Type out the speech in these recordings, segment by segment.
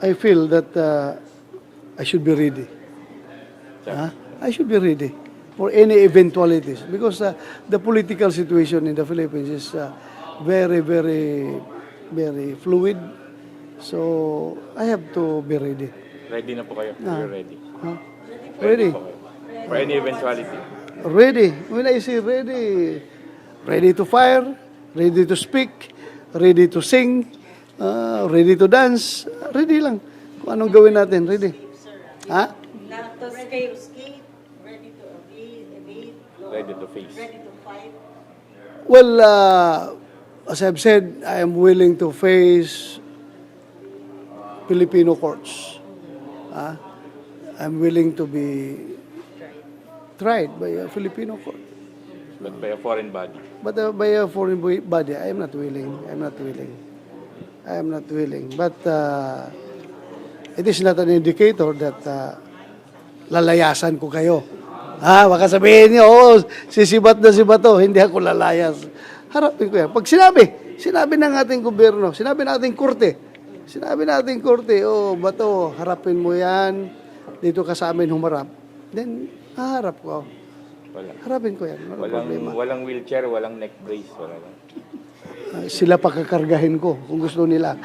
I feel that I should be ready. I should be ready for any eventualities because the political situation in the Philippines is very, very, very fluid. So I have to be ready. Ready na po kayo? You're ready? Huh? Ready Ready. po kayo? For any eventuality? Ready. When I say ready, ready to fire, ready to speak, ready to sing, ready to dance, ready lang. Kung anong gawin natin, ready. Ha? Not to escape, ready to evade, Ready to face? ready to fight. Well, as I've said, I am willing to face Filipino courts. I'm willing to be tried by a Filipino court. But by a foreign body? But by a foreign body, I am not willing. I am not willing. But it is not an indicator that lalayasan ko kayo. Baka sabihin niyo, sisibat na si Bato, hindi ako lalayas. Harapin ko yan. Pag sinabi ng ating gobyerno, sinabi ng ating korte, Bato, harapin mo yan, dito ka sa amin humarap, then haharap ko. Wala. Harapin ko yan. Walang problema. Walang wheelchair, walang neck brace, wala lang. Sila pakakargahin ko kung gusto nila.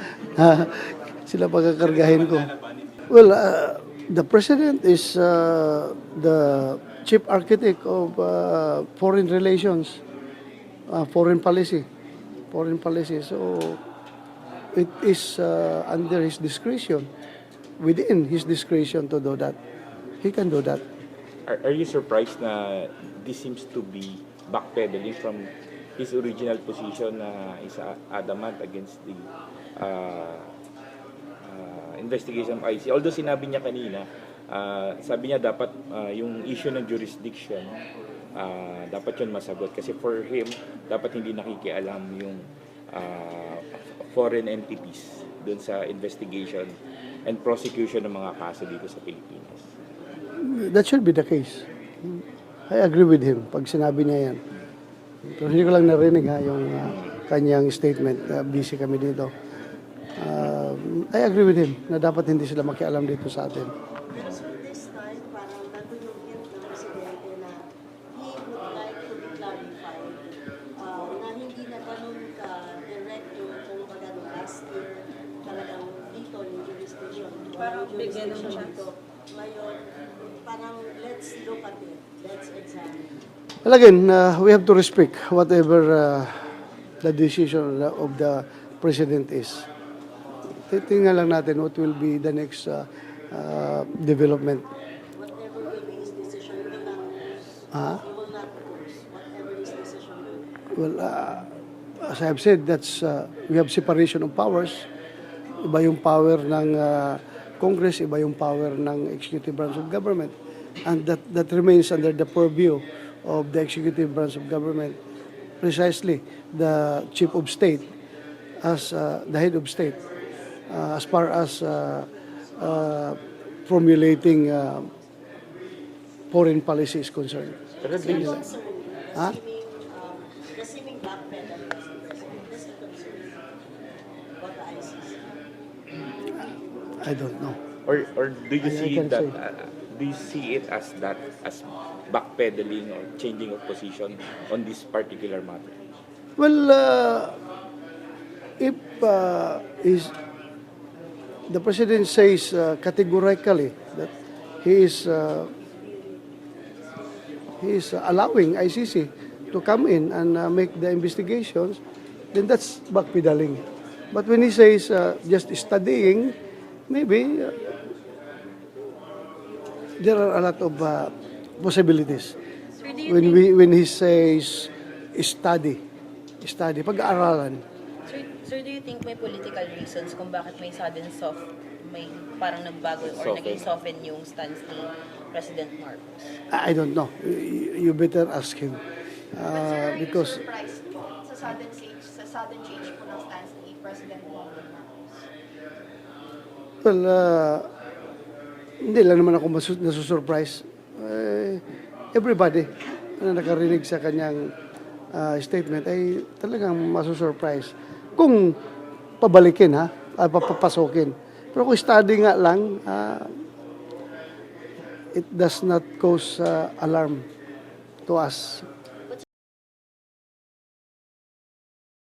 Sila pakakargahin ko. Well, the president is the chief architect of foreign relations, foreign policy. So it is under his discretion, within his discretion to do that. He can do that. Are you surprised na this seems to be backpedaling from his original position na is adamant against the investigation of IC? Although sinabi niya kanina, sabi niya dapat yung issue ng jurisdiction, dapat yun masagot. Kasi for him, dapat hindi nakikialam yung foreign entities dun sa investigation and prosecution ng mga kaso dito sa Pilipinas. That should be the case. I agree with him pag sinabi niya yan. Pero hindi ko lang narinig yung kanyang statement. Busy kami dito. I agree with him na dapat hindi sila makialam dito sa atin. Pero so this time, parang nandun yung hint ng presidente na he would like to be clarified na hindi na ganun ka-direct yung kung baga nung last year talagang dito yung jurisdiction. Parang bigyan naman siya dito. Ngayon, parang let's look at it. Let's examine. Well, again, we have to respect whatever the decision of the president is. Tingnan lang natin what will be the next development. Whatever will be his decision, you will not oppose. You will not oppose. Whatever his decision will be. Well, as I have said, that's we have separation of powers. Iba yung power ng Congress, iba yung power ng executive branch of government. And that remains under the purview of the executive branch of government. Precisely, the chief of state as the head of state as far as formulating foreign policy is concerned. Pero So do you- concern, Huh? the seeming backpedaling of the president, this is a concern about the ICC. I don't know. or do you see can that say. do you see it as backpedaling or changing of position on this particular matter? Well, if the president says categorically that he is allowing ICC to come in and make the investigations, then that's backpedaling. But when he says just studying, maybe there are a lot of possibilities. Sir, do you When he says study, pag-aaralan. Sir, do you think may political reasons kung bakit may parang nagbago or naging soften yung stance ni President Marcos? I don't know. You better ask him. Sir, Because surprised po sa sudden change po ng stance ni President Bongbong Marcos? well, hindi lang naman ako nasusurprise. Everybody na nakarinig sa kanyang statement ay talagang masusurprise. Kung pabalikin papapasukin. Pero kung study nga lang, it does not cause alarm to us.